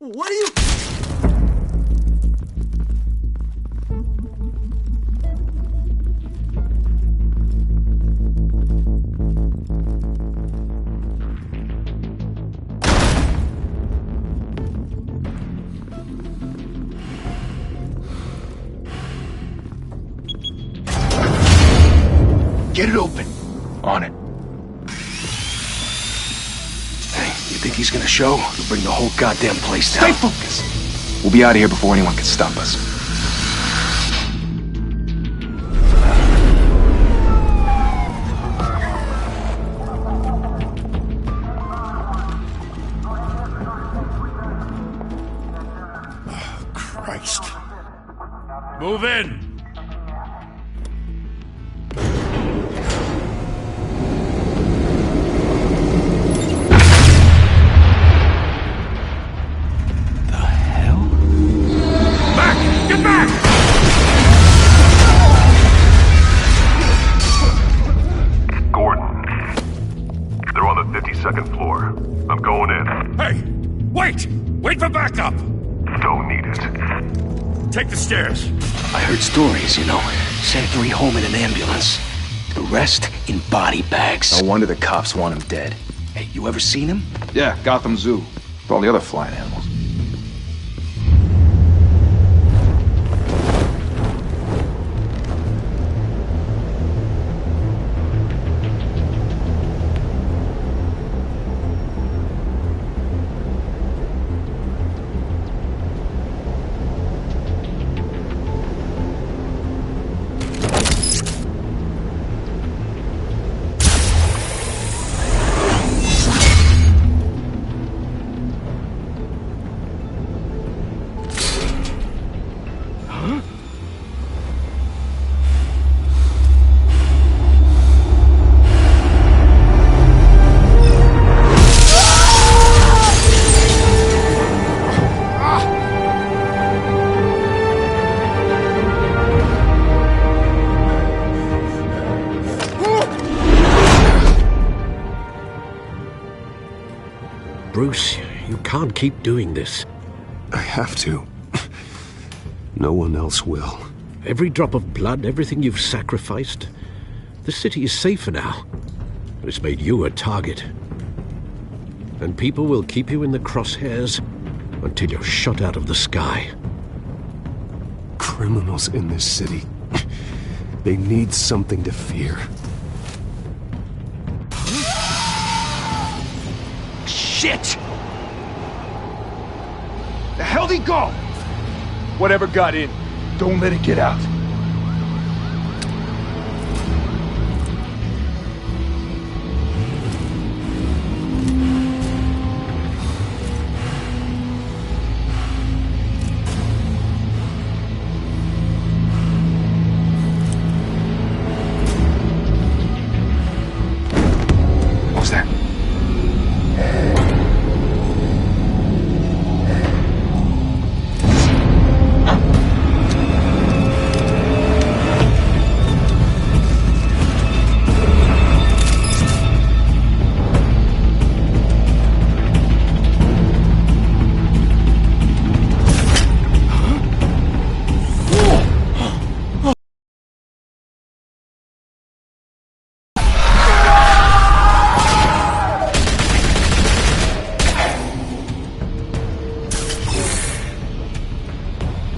What are you... Get it open. On it. Hey, you think he's gonna show? He'll bring the whole goddamn place down. Stay focused! We'll be out of here before anyone can stop us. Oh, Christ. Move in! Second floor. I'm going in. Hey! Wait! Wait for backup! Don't need it. Take the stairs. I heard stories, you know. Sent 3 home in an ambulance. The rest in body bags. No wonder the cops want him dead. Hey, you ever seen him? Yeah, Gotham Zoo. With all the other flying animals. Bruce, you can't keep doing this. I have to. No one else will. Every drop of blood, everything you've sacrificed. The city is safer now. But it's made you a target. And people will keep you in the crosshairs until you're shot out of the sky. Criminals in this city. They need something to fear. Shit! The hell'd he go? Whatever got in, don't let it get out. What was that?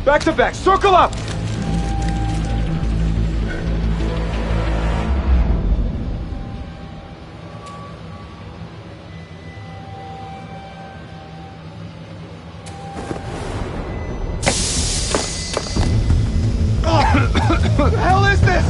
Back to back, circle up! What the hell is this?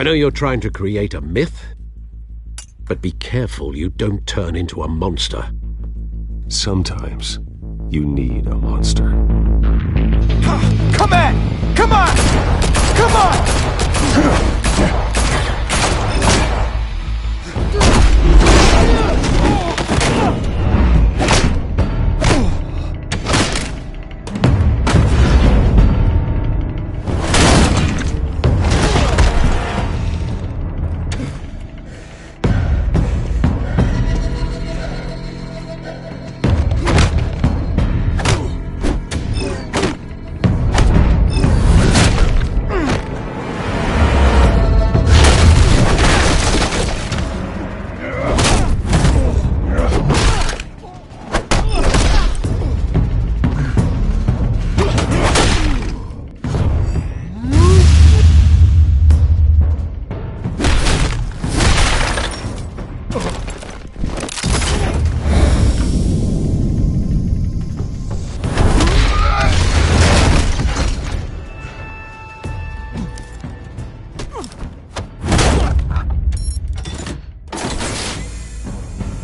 I know you're trying to create a myth, but be careful you don't turn into a monster. Sometimes you need a monster. Come on! Come on! Come on!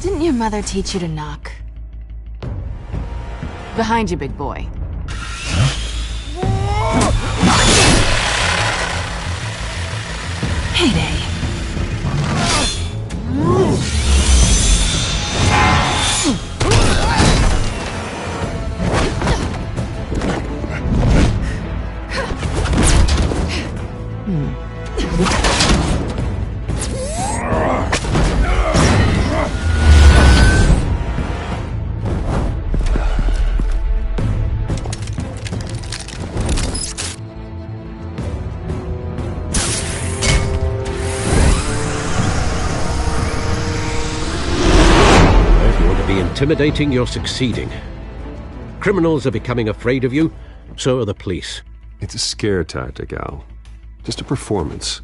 Didn't your mother teach you to knock? Behind you, big boy. Heyday. Intimidating, you're succeeding. Criminals are becoming afraid of you, so are the police. It's a scare tactic, Al. Just a performance.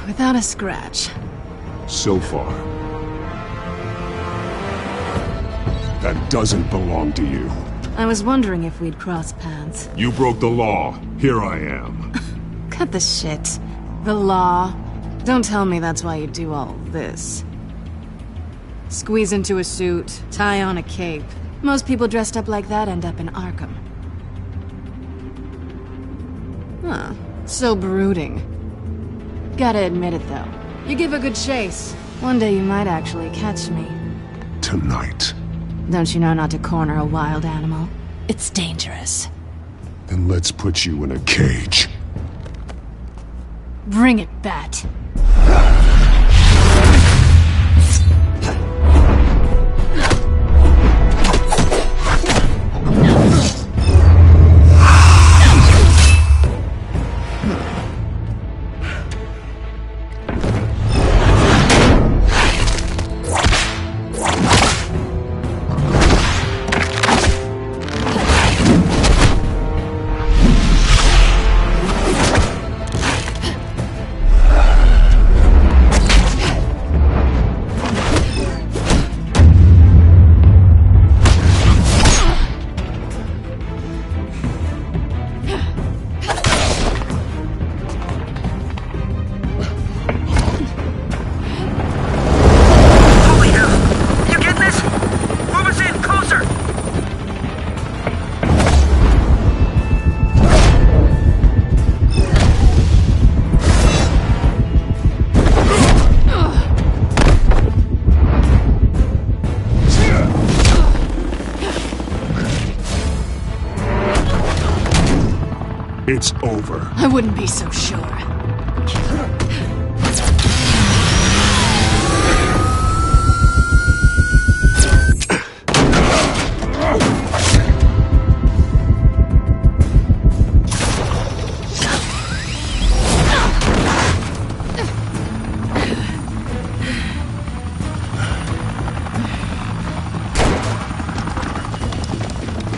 Without a scratch. So far. That doesn't belong to you. I was wondering if we'd cross paths. You broke the law. Here I am. Cut the shit. The law. Don't tell me that's why you do all this. Squeeze into a suit, tie on a cape. Most people dressed up like that end up in Arkham. Huh. So brooding. Gotta admit it, though. You give a good chase. One day you might actually catch me. Tonight. Don't you know not to corner a wild animal? It's dangerous. Then let's put you in a cage. Bring it, Bat. It's over. I wouldn't be so sure.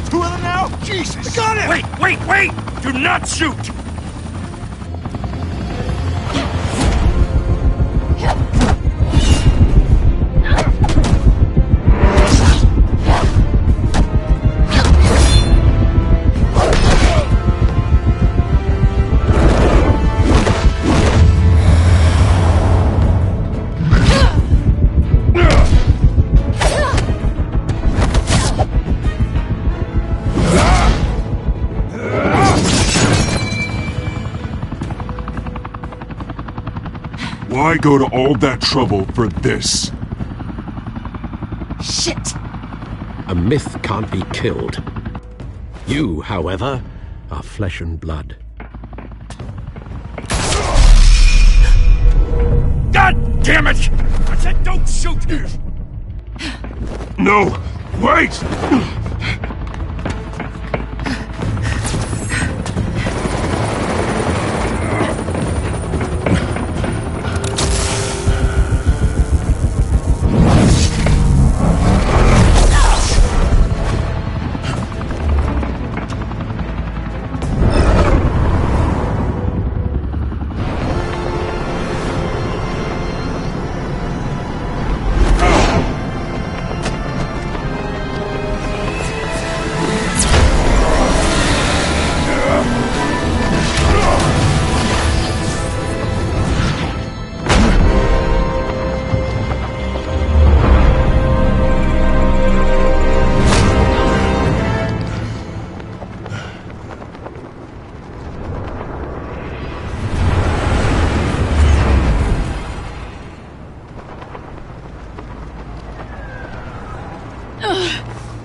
Two of them now? Jesus! I got it! Wait! Do not shoot! Why go to all that trouble for this? Shit! A myth can't be killed. You, however, are flesh and blood. God damn it! I said don't shoot! No! Wait!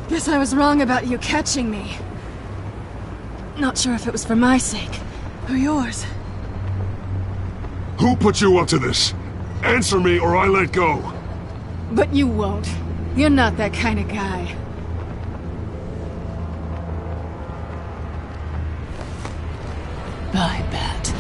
Guess I was wrong about you catching me. Not sure if it was for my sake, or yours. Who put you up to this? Answer me or I let go. But you won't. You're not that kind of guy. I bet.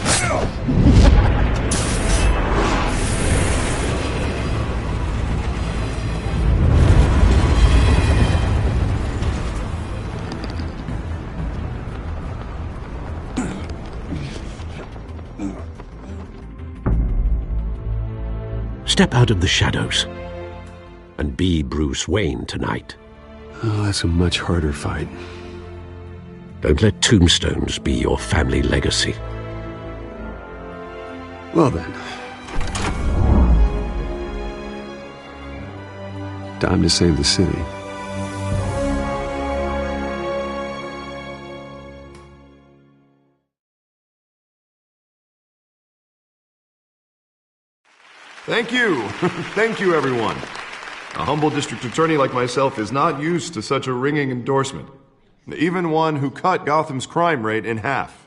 Step out of the shadows and be Bruce Wayne tonight. Oh, that's a much harder fight. Don't let tombstones be your family legacy. Well then. Time to save the city. Thank you. Thank you, everyone. A humble district attorney like myself is not used to such a ringing endorsement. Even one who cut Gotham's crime rate in half.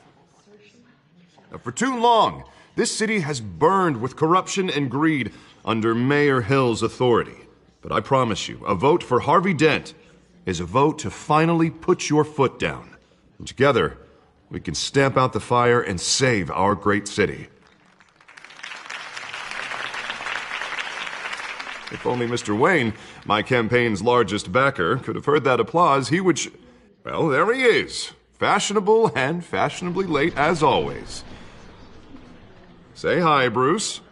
For too long, this city has burned with corruption and greed under Mayor Hill's authority. But I promise you, a vote for Harvey Dent is a vote to finally put your foot down. And together, we can stamp out the fire and save our great city. If only Mr. Wayne, my campaign's largest backer, could have heard that applause, he would well, there he is. Fashionable and fashionably late as always. Say hi, Bruce.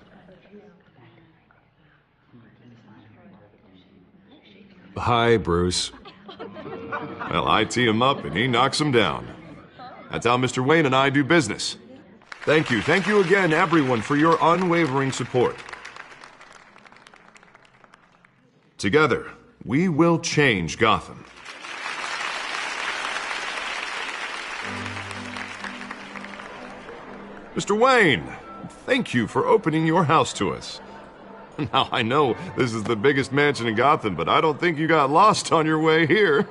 Hi, Bruce. Well, I tee him up and he knocks him down. That's how Mr. Wayne and I do business. Thank you again, everyone, for your unwavering support. Together, we will change Gotham. Mr. Wayne, thank you for opening your house to us. Now, I know this is the biggest mansion in Gotham, but I don't think you got lost on your way here.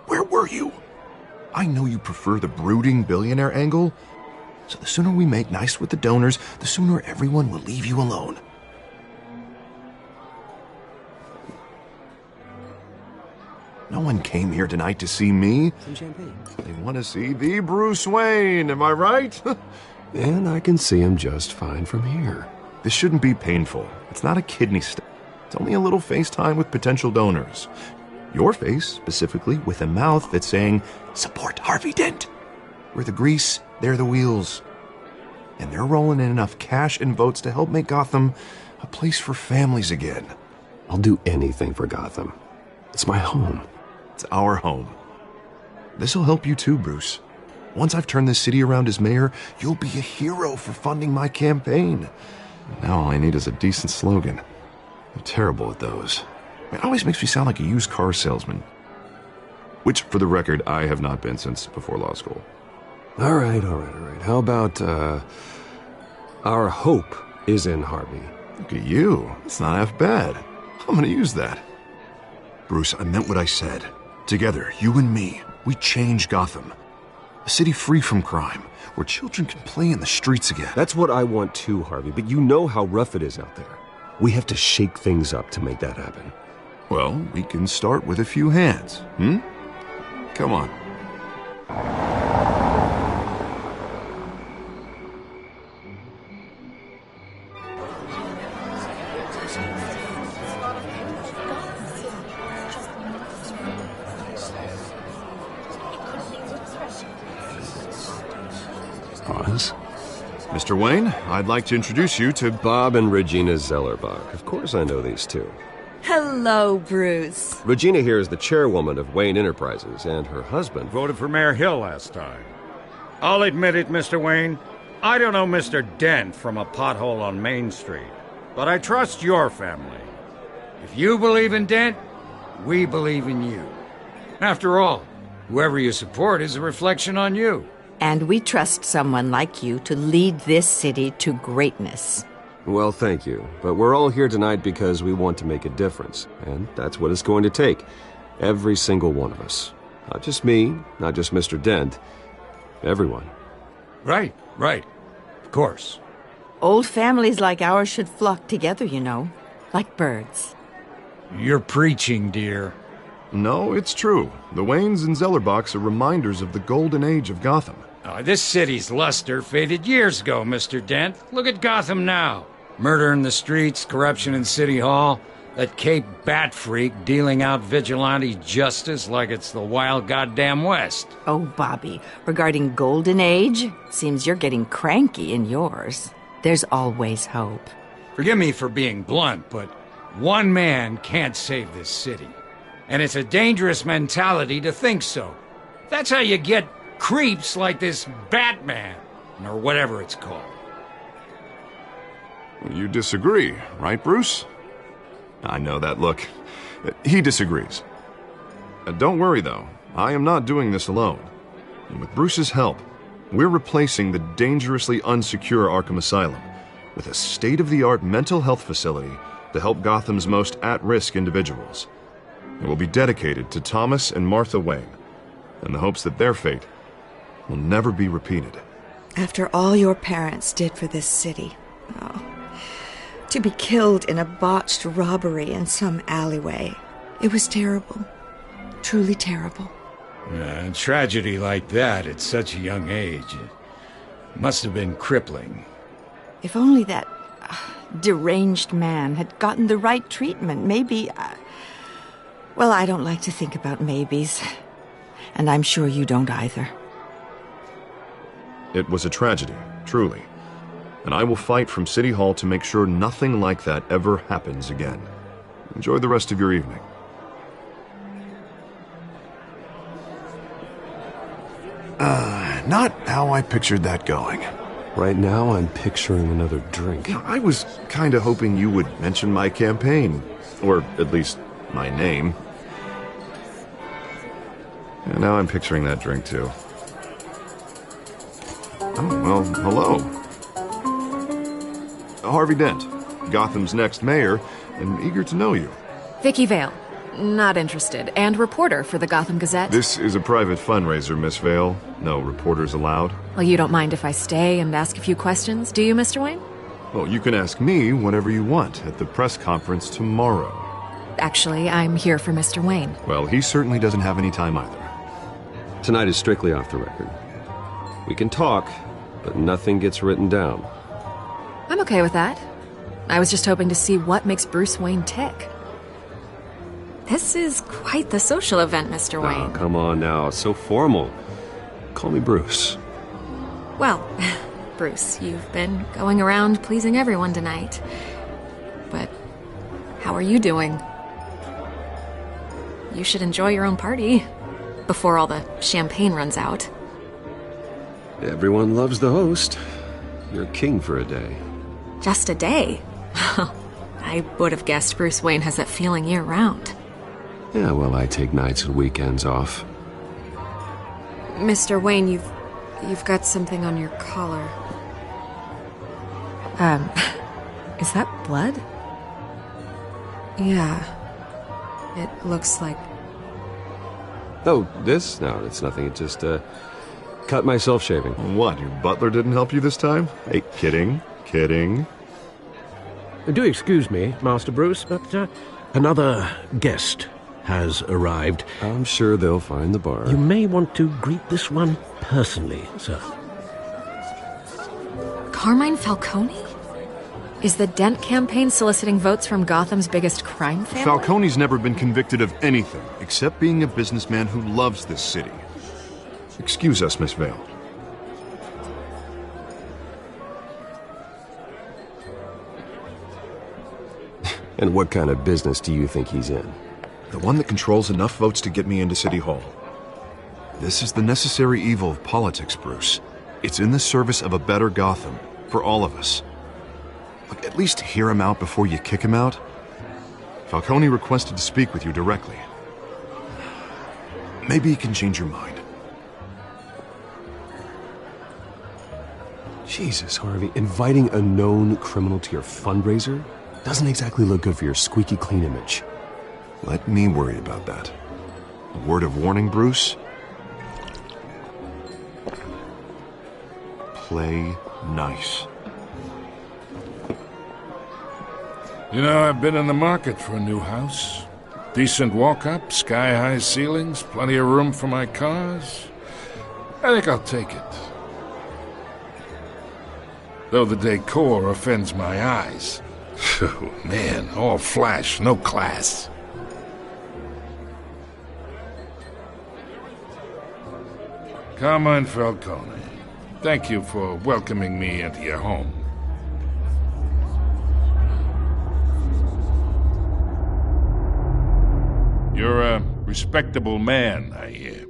Where were you? I know you prefer the brooding billionaire angle, so the sooner we make nice with the donors, the sooner everyone will leave you alone. No one came here tonight to see me. Some champagne. They want to see the Bruce Wayne, am I right? And I can see him just fine from here. This shouldn't be painful. It's not a kidney stone. It's only a little FaceTime with potential donors. Your face, specifically, with a mouth that's saying, support Harvey Dent. We're the grease, they're the wheels. And they're rolling in enough cash and votes to help make Gotham a place for families again. I'll do anything for Gotham. It's my home. It's our home. This'll help you too, Bruce. Once I've turned this city around as mayor, you'll be a hero for funding my campaign. Now all I need is a decent slogan. I'm terrible at those. It always makes me sound like a used car salesman. Which, for the record, I have not been since before law school. All right. How about, our hope is in, Harvey. Look at you. It's not half bad. I'm gonna use that. Bruce, I meant what I said. Together, you and me, we change Gotham. A city free from crime, where children can play in the streets again. That's what I want too, Harvey, but you know how rough it is out there. We have to shake things up to make that happen. Well, we can start with a few hands, Come on. Oz? Mr. Wayne, I'd like to introduce you to Bob and Regina Zellerbach. Of course I know these two. Hello, Bruce. Regina here is the chairwoman of Wayne Enterprises, and her husband Voted for Mayor Hill last time. I'll admit it, Mr. Wayne. I don't know Mr. Dent from a pothole on Main Street, but I trust your family. If you believe in Dent, we believe in you. After all, whoever you support is a reflection on you. And we trust someone like you to lead this city to greatness. Well, thank you. But we're all here tonight because we want to make a difference. And that's what it's going to take. Every single one of us. Not just me, not just Mr. Dent. Everyone. Right. Of course. Old families like ours should flock together, you know. Like birds. You're preaching, dear. No, it's true. The Waynes and Zellerbachs are reminders of the golden age of Gotham. This city's luster faded years ago, Mr. Dent. Look at Gotham now. Murder in the streets, corruption in City Hall, that Cape Bat freak dealing out vigilante justice like it's the wild goddamn West. Oh, Bobby, regarding Golden Age, seems you're getting cranky in yours. There's always hope. Forgive me for being blunt, but one man can't save this city. And it's a dangerous mentality to think so. That's how you get creeps like this Batman, or whatever it's called. You disagree, right, Bruce? I know that look. He disagrees. Don't worry, though. I am not doing this alone. And with Bruce's help, we're replacing the dangerously unsecure Arkham Asylum with a state-of-the-art mental health facility to help Gotham's most at-risk individuals. It will be dedicated to Thomas and Martha Wayne, in the hopes that their fate will never be repeated. After all your parents did for this city, to be killed in a botched robbery in some alleyway, it was terrible. Truly terrible. A tragedy like that at such a young age, it must have been crippling. If only that deranged man had gotten the right treatment, maybe... Well, I don't like to think about maybes. And I'm sure you don't either. It was a tragedy, truly. And I will fight from City Hall to make sure nothing like that ever happens again. Enjoy the rest of your evening. Not how I pictured that going. Right now, I'm picturing another drink. I was kinda hoping you would mention my campaign. Or at least my name. And now I'm picturing that drink, too. Oh, well, hello. Harvey Dent, Gotham's next mayor, and eager to know you. Vicky Vale. Not interested. And reporter for the Gotham Gazette. This is a private fundraiser, Miss Vale. No reporters allowed. Well, you don't mind if I stay and ask a few questions, do you, Mr. Wayne? Well, you can ask me whatever you want at the press conference tomorrow. Actually, I'm here for Mr. Wayne. Well, he certainly doesn't have any time either. Tonight is strictly off the record. We can talk, but nothing gets written down. I'm okay with that. I was just hoping to see what makes Bruce Wayne tick. This is quite the social event, Mr. Wayne. Oh, come on now. It's so formal. Call me Bruce. Well, Bruce, you've been going around pleasing everyone tonight. But how are you doing? You should enjoy your own party before all the champagne runs out. Everyone loves the host. You're king for a day. Just a day? I would have guessed Bruce Wayne has that feeling year-round. Yeah, well, I take nights and weekends off. Mr. Wayne, you've got something on your collar. Is that blood? Yeah. It looks like... Oh, this? No, it's nothing. It just, cut myself shaving. What, your butler didn't help you this time? Hey, kidding. Do excuse me, Master Bruce, but another guest has arrived. I'm sure they'll find the bar. You may want to greet this one personally, sir. Carmine Falcone? Is the Dent campaign soliciting votes from Gotham's biggest crime family? Falcone's never been convicted of anything except being a businessman who loves this city. Excuse us, Miss Vale. And what kind of business do you think he's in? The one that controls enough votes to get me into City Hall. This is the necessary evil of politics, Bruce. It's in the service of a better Gotham, for all of us. Look, at least hear him out before you kick him out. Falcone requested to speak with you directly. Maybe he can change your mind. Jesus, Harvey, inviting a known criminal to your fundraiser doesn't exactly look good for your squeaky clean image. Let me worry about that. A word of warning, Bruce. Play nice. You know, I've been in the market for a new house. Decent walk-up, sky-high ceilings, plenty of room for my cars. I think I'll take it. Though the decor offends my eyes. Oh, man, all flash, no class. Carmine Falcone, thank you for welcoming me into your home. You're a respectable man, I hear.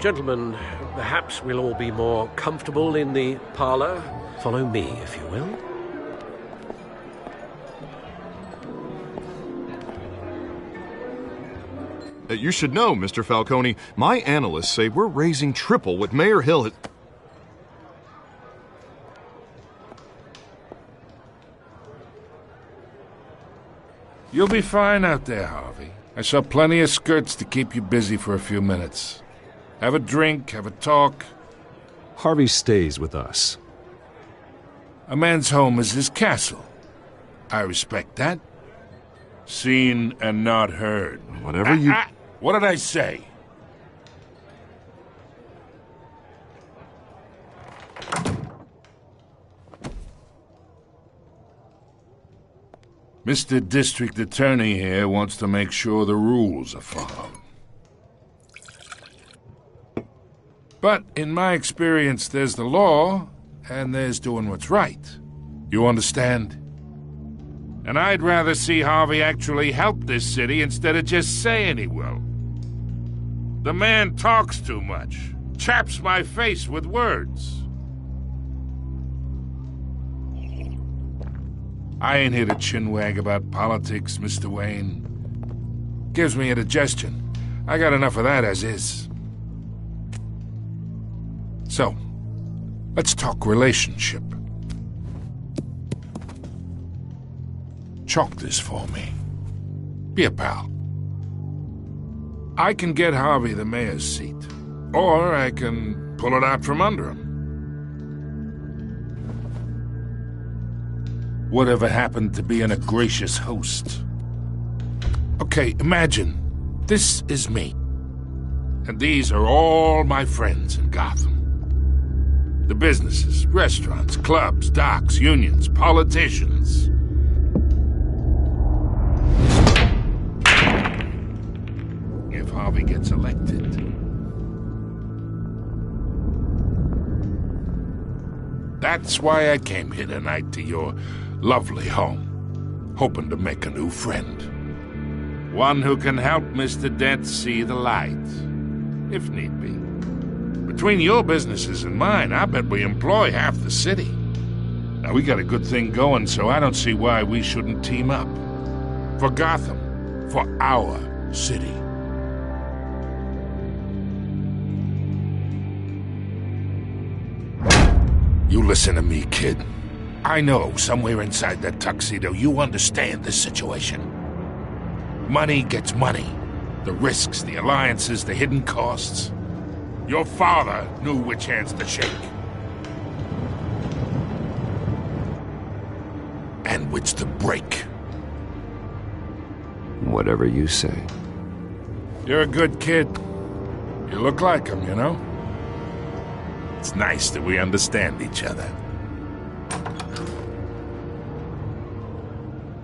Gentlemen, perhaps we'll all be more comfortable in the parlor. Follow me, if you will. You should know, Mr. Falcone, my analysts say we're raising triple what Mayor Hill had... You'll be fine out there, Harvey. I saw plenty of skirts to keep you busy for a few minutes. Have a drink, have a talk. Harvey stays with us. A man's home is his castle. I respect that. Seen and not heard. Whatever you... What did I say? Mr. District Attorney here wants to make sure the rules are followed. But in my experience, there's the law, and there's doing what's right. You understand? And I'd rather see Harvey actually help this city instead of just saying he will. The man talks too much, chaps my face with words. I ain't here to chinwag about politics, Mr. Wayne. Gives me indigestion. I got enough of that as is. So, let's talk relationship. Chalk this for me. Be a pal. I can get Harvey the mayor's seat, or I can pull it out from under him. Whatever happened to being a gracious host? Okay, imagine this is me, and these are all my friends in Gotham. The businesses, restaurants, clubs, docks, unions, politicians. If Harvey gets elected. That's why I came here tonight to your lovely home, hoping to make a new friend. One who can help Mr. Dent see the light, if need be. Between your businesses and mine, I bet we employ half the city. Now, we got a good thing going, so I don't see why we shouldn't team up. For Gotham, for our city. You listen to me, kid. I know somewhere inside that tuxedo you understand this situation. Money gets money. The risks, the alliances, the hidden costs. Your father knew which hands to shake. And which to break. Whatever you say. You're a good kid. You look like him, you know? It's nice that we understand each other.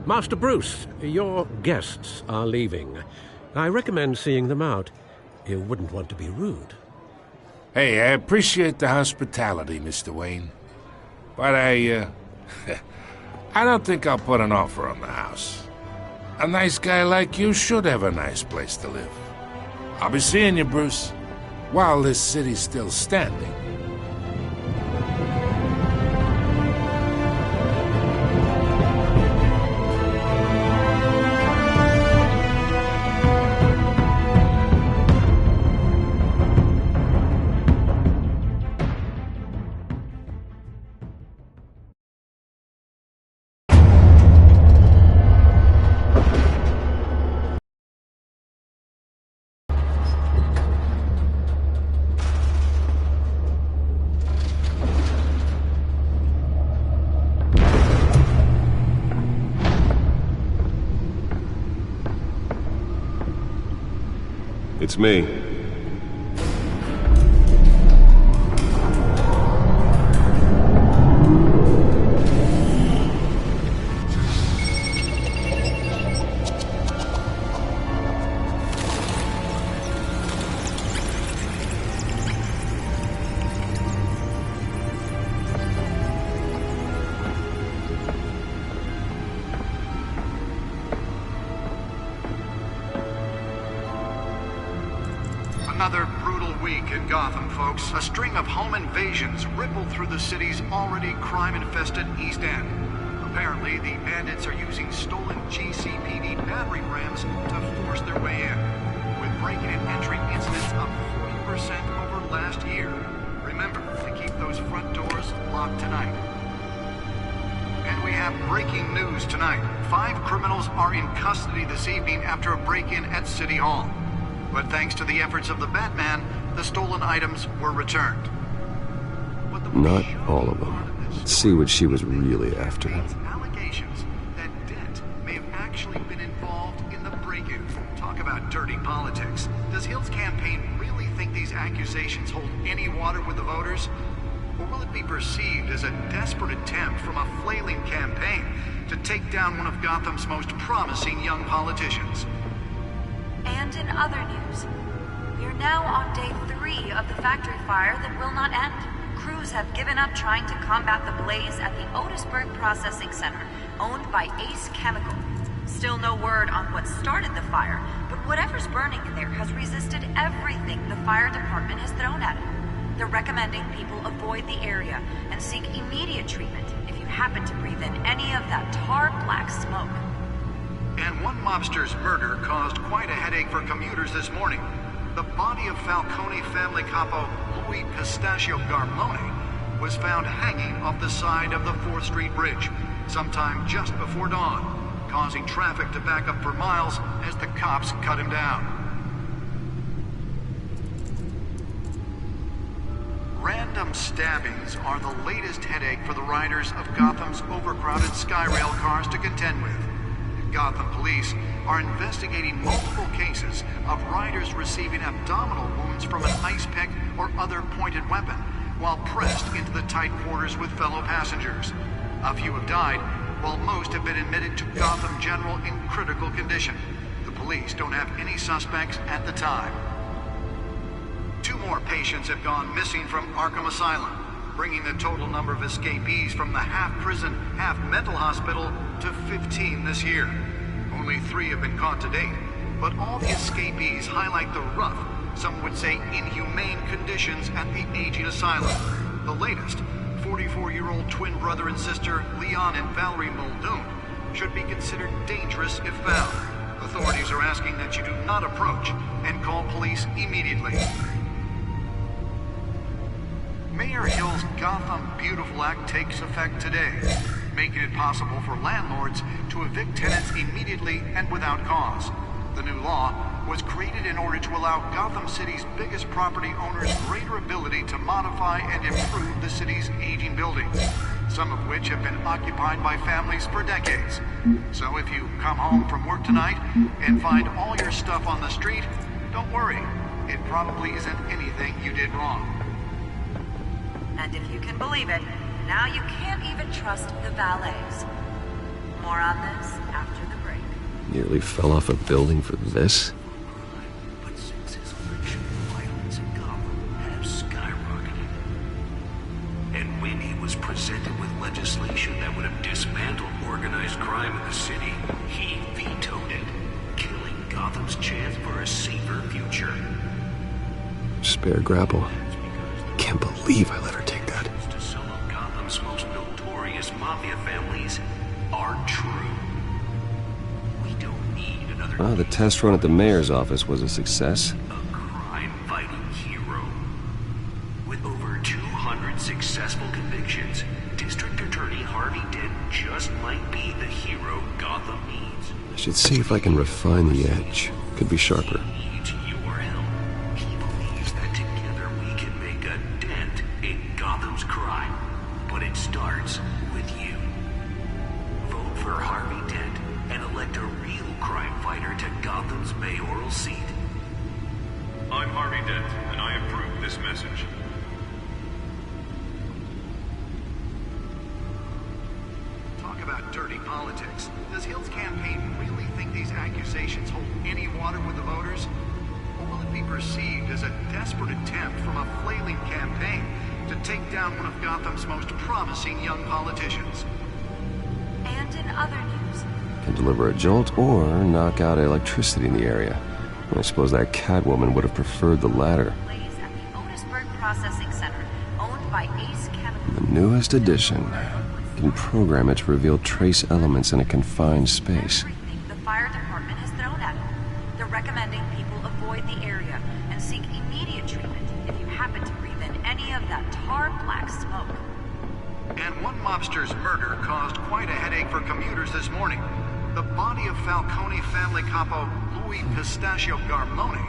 Master Bruce, your guests are leaving. I recommend seeing them out. You wouldn't want to be rude. Hey, I appreciate the hospitality, Mr. Wayne. But I don't think I'll put an offer on the house. A nice guy like you should have a nice place to live. I'll be seeing you, Bruce, while this city's still standing. It's me. Another brutal week in Gotham, folks. A string of home invasions rippled through the city's already crime-infested East End. Apparently, the bandits are using stolen GCPD battering rams to force their way in, with break-in and entry incidents up 40% over last year. Remember to keep those front doors locked tonight. And we have breaking news tonight. 5 criminals are in custody this evening after a break-in at City Hall. But thanks to the efforts of the Batman, the stolen items were returned. Not all of them. Let's see what she was really after. Allegations that Dent may have actually been involved in the break-in. Talk about dirty politics. Does Hill's campaign really think these accusations hold any water with the voters? Or will it be perceived as a desperate attempt from a flailing campaign to take down one of Gotham's most promising young politicians? And in other news, we are now on day 3 of the factory fire that will not end. Crews have given up trying to combat the blaze at the Otisburg Processing Center, owned by Ace Chemical. Still no word on what started the fire, but whatever's burning in there has resisted everything the fire department has thrown at it. They're recommending people avoid the area and seek immediate treatment if you happen to breathe in any of that tar black smoke. And one mobster's murder caused quite a headache for commuters this morning. The body of Falcone family capo Louis Pistachio Garmone was found hanging off the side of the 4th Street Bridge sometime just before dawn, causing traffic to back up for miles as the cops cut him down. Random stabbings are the latest headache for the riders of Gotham's overcrowded Skyrail cars to contend with. Gotham police are investigating multiple cases of riders receiving abdominal wounds from an ice pick or other pointed weapon while pressed into the tight quarters with fellow passengers. A few have died, while most have been admitted to Gotham General in critical condition. The police don't have any suspects at the time. 2 more patients have gone missing from Arkham Asylum, bringing the total number of escapees from the half-prison, half-mental hospital to 15 this year. Only 3 have been caught to date, but all the escapees highlight the rough, some would say inhumane conditions at the aging asylum. The latest, 44-year-old twin brother and sister Leon and Valerie Muldoon, should be considered dangerous if found. Authorities are asking that you do not approach and call police immediately. Mayor Hill's Gotham Beautiful Act takes effect today, making it possible for landlords to evict tenants immediately and without cause. The new law was created in order to allow Gotham City's biggest property owners greater ability to modify and improve the city's aging buildings, some of which have been occupied by families for decades. So if you come home from work tonight and find all your stuff on the street, don't worry. It probably isn't anything you did wrong. And if you can believe it, now you can't even trust the valets. More on this after the break. Nearly fell off a building for this? But since his election, violence in Gotham has skyrocketed. And when he was presented with legislation that would have dismantled organized crime in the city, he vetoed it, killing Gotham's chance for a safer future. Spare grapple. Can't believe I let her take that. Some of Gotham's most notorious mafia families are true. We don't need another... Well, the test run at the mayor's office was a success. A crime-fighting hero. With over 200 successful convictions, District Attorney Harvey Dent just might be the hero Gotham needs. I should see if I can refine the edge. Could be sharper. Gotham's crime, but it starts with you. Vote for Harvey Dent and elect a real crime fighter to Gotham's mayoral seat. I'm Harvey Dent, and I approve this message. Talk about dirty politics. Does Hill's campaign really think these accusations hold any water with the voters? Or will it be perceived as a desperate attempt from a flailing campaign to take down one of Gotham's most promising young politicians? And in other news... Can deliver a jolt or knock out electricity in the area. I suppose that Catwoman would have preferred the latter. At the Otisburg Processing Center, owned by Ace Chemical. The newest addition. Can program it to reveal trace elements in a confined space. Everything the fire department has thrown at it. They're recommending people avoid the area and seek immediate treatment if you happen to breathe in any of that tar black smoke. And one mobster's murder caused quite a headache for commuters this morning. The body of Falcone family capo Louis Pistachio Garmone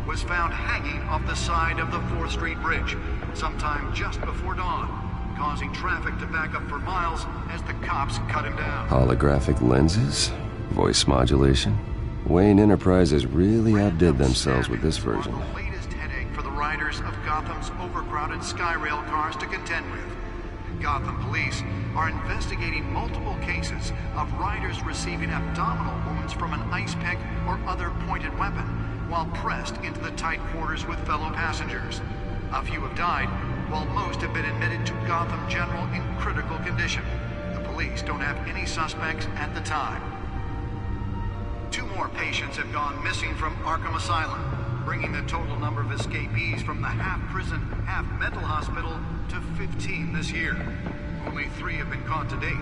was found hanging off the side of the 4th Street Bridge sometime just before dawn, causing traffic to back up for miles as the cops cut him down. Holographic lenses? Voice modulation? Wayne Enterprises really outdid themselves with this version. The latest headache for the riders of Gotham's overcrowded Skyrail cars to contend with. Gotham police are investigating multiple cases of riders receiving abdominal wounds from an ice pick or other pointed weapon while pressed into the tight quarters with fellow passengers. A few have died, while most have been admitted to Gotham General in critical condition. The police don't have any suspects at the time. 2 more patients have gone missing from Arkham Asylum, bringing the total number of escapees from the half-prison, half-mental hospital to 15 this year. Only 3 have been caught to date,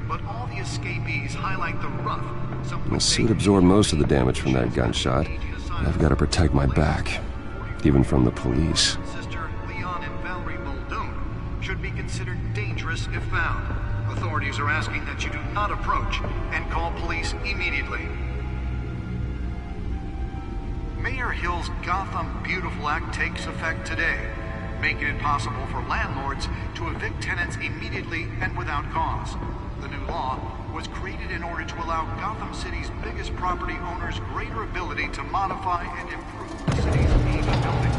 but all the escapees highlight the rough. The suit absorbed most of the damage from that gunshot. I've got to protect my back, even from the police. Sister Leon and Valerie Muldoon should be considered dangerous if found. Authorities are asking that you do not approach and call police immediately. Mayor Hill's Gotham Beautiful Act takes effect today, making it possible for landlords to evict tenants immediately and without cause. The new law was created in order to allow Gotham City's biggest property owners greater ability to modify and improve the city's aging buildings,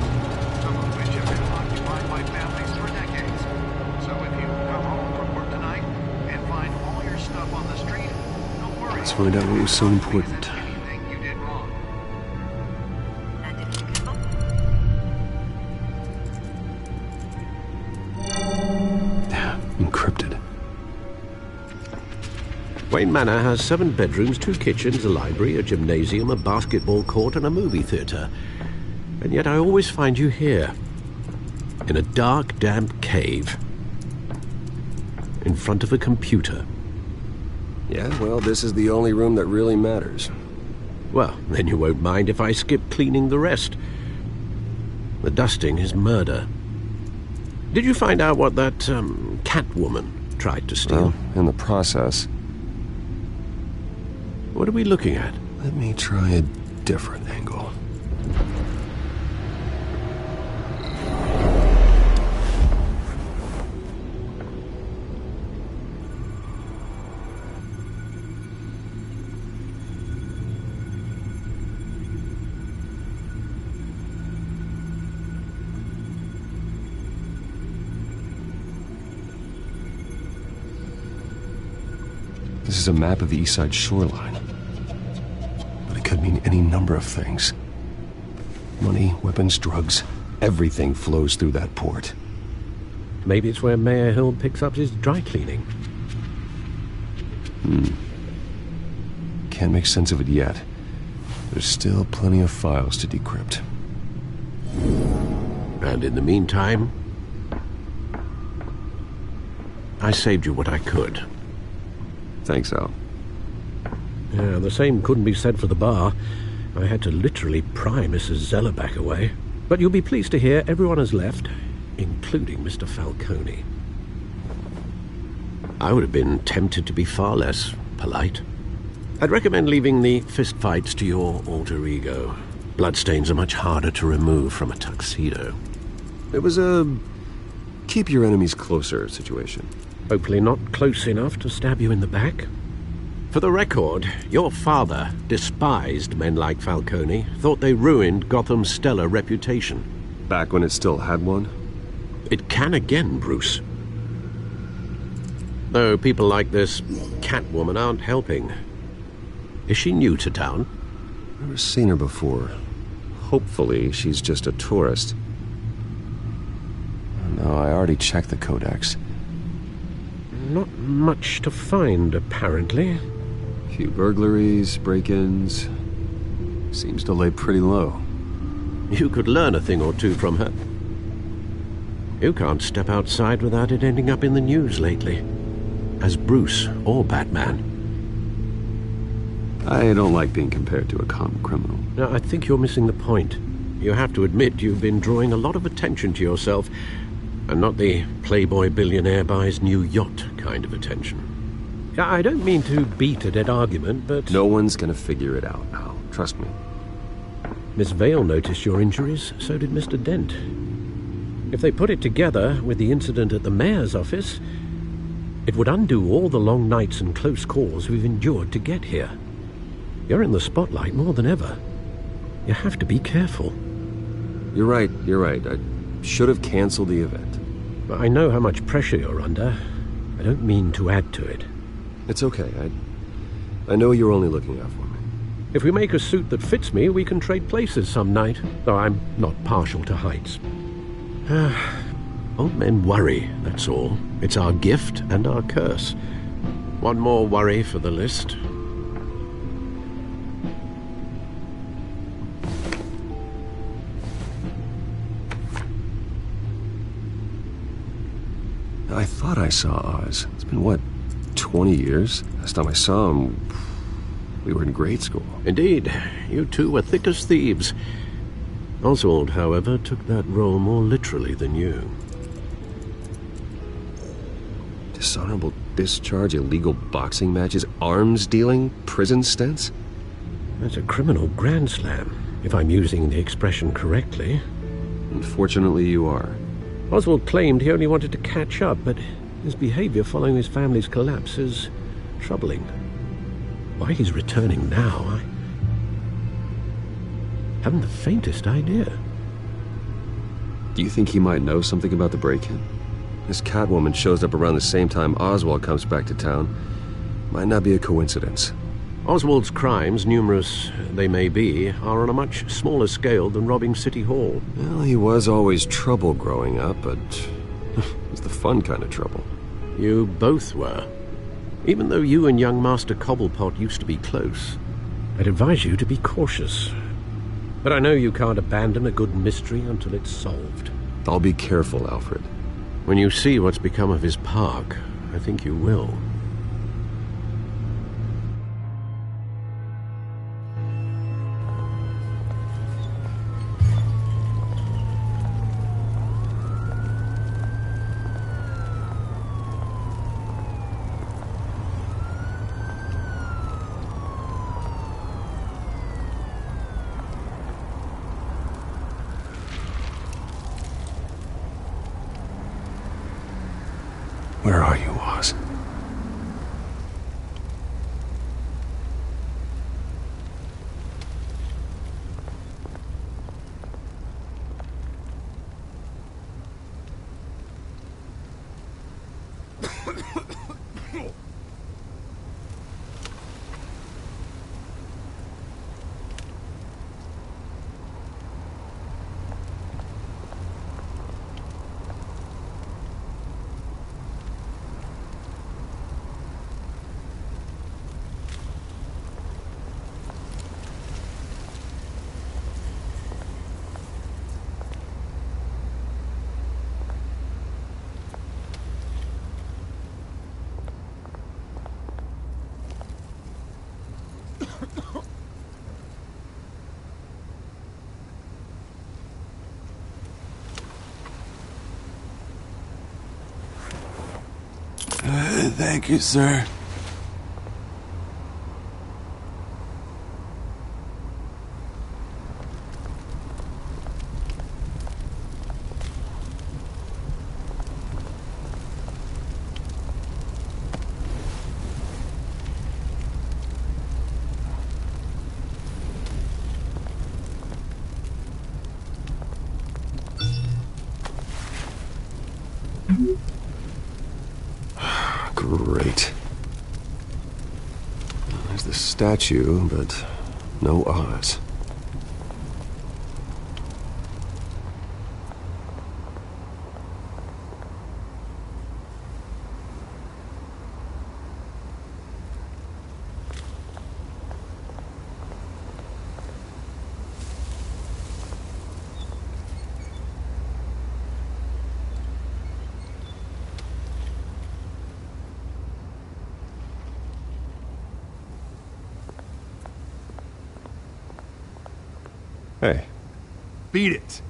some of which have been occupied by families for decades. So if you come home from work tonight and find all your stuff on the street, don't worry. Let's find out what was so important. Anything you did wrong. And if you can Encrypted. Wayne Manor has 7 bedrooms, 2 kitchens, a library, a gymnasium, a basketball court, and a movie theatre. And yet I always find you here, in a dark, damp cave, in front of a computer. Yeah, well, this is the only room that really matters. Well, then you won't mind if I skip cleaning the rest. The dusting is murder. Did you find out what that, Catwoman tried to steal? Well, in the process. What are we looking at? Let me try a different angle. This is a map of the East Side shoreline. But it could mean any number of things. Money, weapons, drugs, everything flows through that port. Maybe it's where Mayor Hill picks up his dry cleaning. Can't make sense of it yet. There's still plenty of files to decrypt. And in the meantime, I saved you what I could. Thanks, Al. Yeah, the same couldn't be said for the bar. I had to literally pry Mrs. Zeller back away. But you'll be pleased to hear everyone has left, including Mr. Falcone. I would have been tempted to be far less polite. I'd recommend leaving the fistfights to your alter ego. Bloodstains are much harder to remove from a tuxedo. It was a keep your enemies closer situation. Hopefully not close enough to stab you in the back. For the record, your father despised men like Falcone, thought they ruined Gotham's stellar reputation. Back when it still had one? It can again, Bruce. Though people like this Catwoman aren't helping. Is she new to town? Never seen her before. Hopefully she's just a tourist. No, I already checked the codex. Not much to find, apparently. Few burglaries, break-ins. Seems to lay pretty low. You could learn a thing or two from her. You can't step outside without it ending up in the news lately. As Bruce or Batman. I don't like being compared to a common criminal. No, I think you're missing the point. You have to admit you've been drawing a lot of attention to yourself, and not the playboy billionaire buys new yacht kind of attention. I don't mean to beat a dead argument, but... No one's gonna figure it out, Al. Trust me. Miss Vale noticed your injuries, so did Mr. Dent. If they put it together with the incident at the mayor's office, it would undo all the long nights and close calls we've endured to get here. You're in the spotlight more than ever. You have to be careful. You're right. I should have canceled the event. I know how much pressure you're under. I don't mean to add to it. It's okay. I know you're only looking out for me. If we make a suit that fits me, we can trade places some night, though I'm not partial to heights. Old men worry, that's all. It's our gift and our curse. One more worry for the list. I thought I saw Oz. It's been, what, 20 years? Last time I saw him, we were in grade school. Indeed. You two were thick as thieves. Oswald, however, took that role more literally than you. Dishonorable discharge, illegal boxing matches, arms dealing, prison stints? That's a criminal grand slam, if I'm using the expression correctly. Unfortunately, you are. Oswald claimed he only wanted to catch up, but his behavior following his family's collapse is troubling. Why he's returning now, I haven't the faintest idea. Do you think he might know something about the break-in? This Catwoman shows up around the same time Oswald comes back to town. Might not be a coincidence. Oswald's crimes, numerous they may be, are on a much smaller scale than robbing City Hall. Well, he was always trouble growing up, but it was the fun kind of trouble. You both were. Even though you and young Master Cobblepot used to be close, I'd advise you to be cautious. But I know you can't abandon a good mystery until it's solved. I'll be careful, Alfred. When you see what's become of his park, I think you will. Where are you, Oz? Thank you, sir. Great. There's the statue, but no Oz. Hey. Beat it.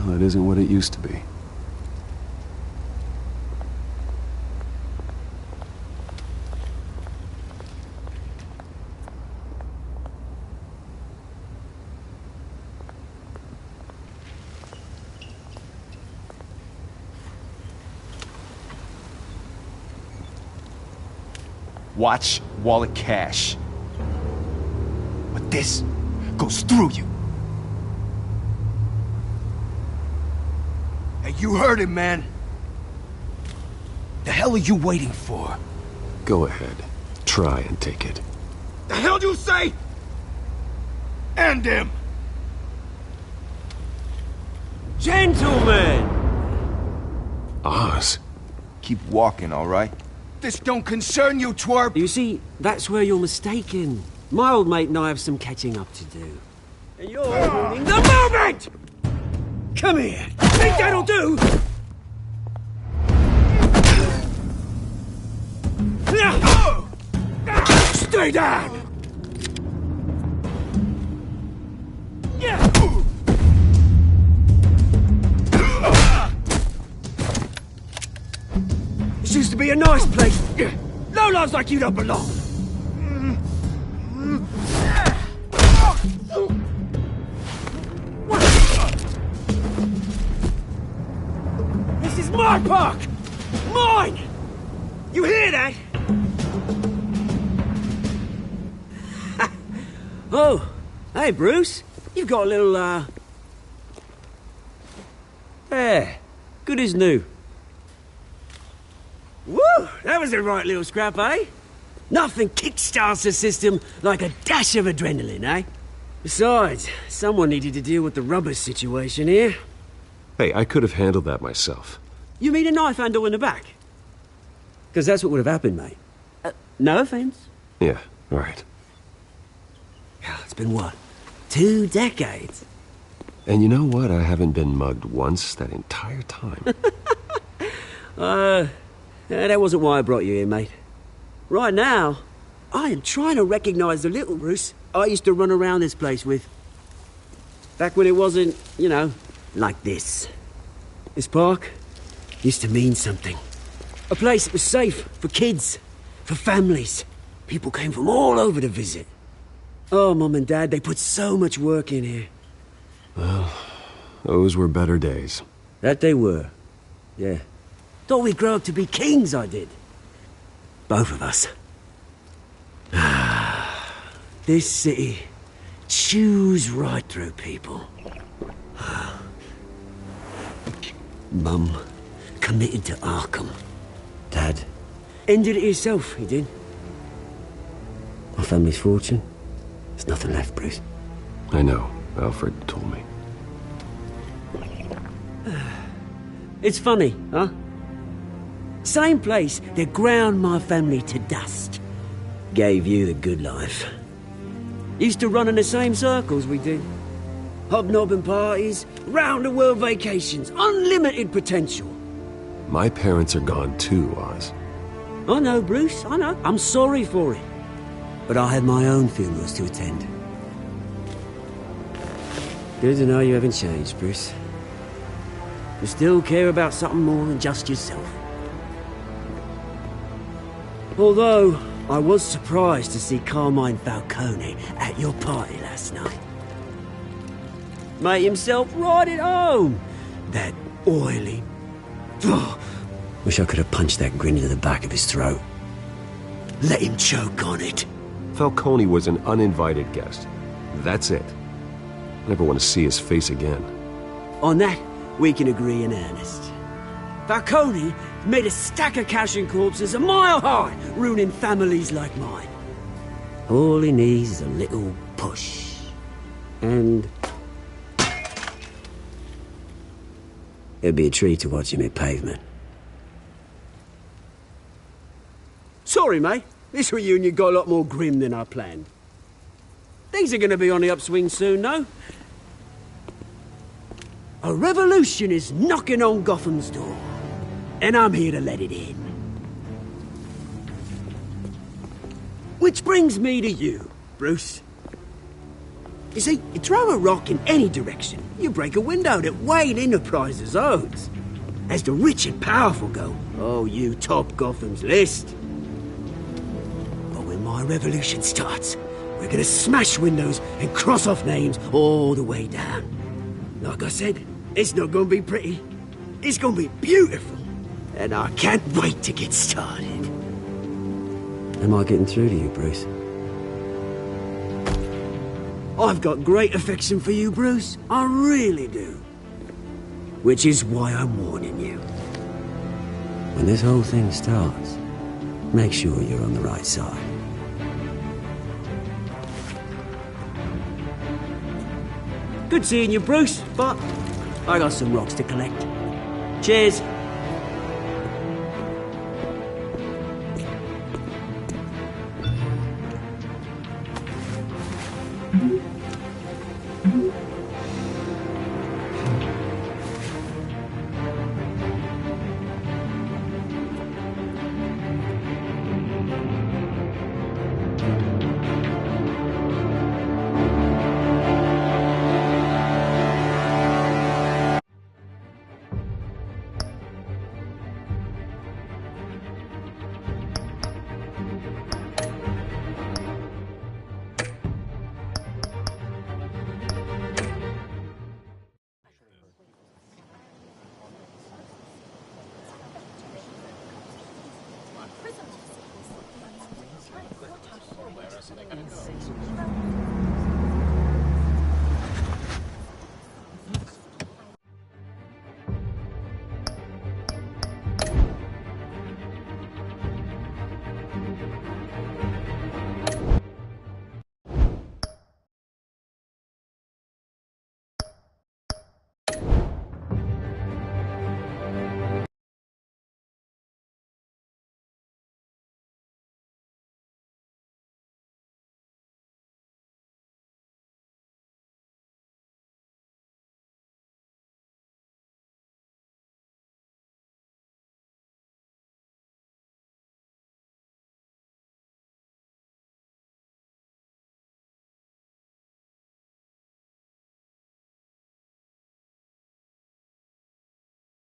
Well, it isn't what it used to be. Watch wallet cash. But this goes through you. Hey, you heard him, man. The hell are you waiting for? Go ahead. Try and take it. The hell do you say? End him! Gentlemen! Oz. Keep walking, all right? This don't concern you, twerp! You see, that's where you're mistaken. My old mate and I have some catching up to do. And you're ruining the moment! Come here! Think that'll do? Stay down! This used to be a nice place. No lives like you don't belong. This is my park! Mine! You hear that? Oh, hey, Bruce. You've got a little, There. Good as new. Woo! That was a right little scrap, eh? Nothing kickstarts the system like a dash of adrenaline, eh? Besides, someone needed to deal with the rubber situation here. Hey, I could have handled that myself. You mean a knife handle in the back? Because that's what would have happened, mate. No offense. Yeah, all right. It's been what? 2 decades? And you know what? I haven't been mugged once that entire time. That wasn't why I brought you here, mate. Right now, I am trying to recognize the little Bruce I used to run around this place with. Back when it wasn't, you know, like this. This park used to mean something. A place that was safe for kids, for families. People came from all over to visit. Oh, Mum and Dad, they put so much work in here. Well, those were better days. That they were. Yeah. Thought we'd grow up to be kings, I did. Both of us. This city chews right through people. Mum committed to Arkham. Dad ended it himself, he did. My family's fortune. There's nothing left, Bruce. I know. Alfred told me. It's funny, huh? Same place that ground my family to dust. Gave you the good life. Used to run in the same circles we did. Hobnobbing parties, round-the-world vacations, unlimited potential. My parents are gone too, Oz. I know, Bruce, I know. I'm sorry for it. But I had my own funerals to attend. Good to know you haven't changed, Bruce. You still care about something more than just yourself. Although, I was surprised to see Carmine Falcone at your party last night. Made himself right at home. That oily... Wish I could have punched that grin into the back of his throat. Let him choke on it. Falcone was an uninvited guest. That's it. I never want to see his face again. On that, we can agree in earnest. Falcone made a stack of cash and corpses a mile high, ruining families like mine. All he needs is a little push. And... it'd be a treat to watch him hit pavement. Sorry, mate. This reunion got a lot more grim than I planned. Things are going to be on the upswing soon, though. A revolution is knocking on Gotham's door. And I'm here to let it in. Which brings me to you, Bruce. You see, you throw a rock in any direction, you break a window that Wayne Enterprises owns. As the rich and powerful go, oh, you top Gotham's list. But when my revolution starts, we're gonna smash windows and cross off names all the way down. Like I said, it's not gonna be pretty. It's gonna be beautiful. And I can't wait to get started. Am I getting through to you, Bruce? I've got great affection for you, Bruce. I really do. Which is why I'm warning you. When this whole thing starts, make sure you're on the right side. Good seeing you, Bruce, but I got some rocks to collect. Cheers.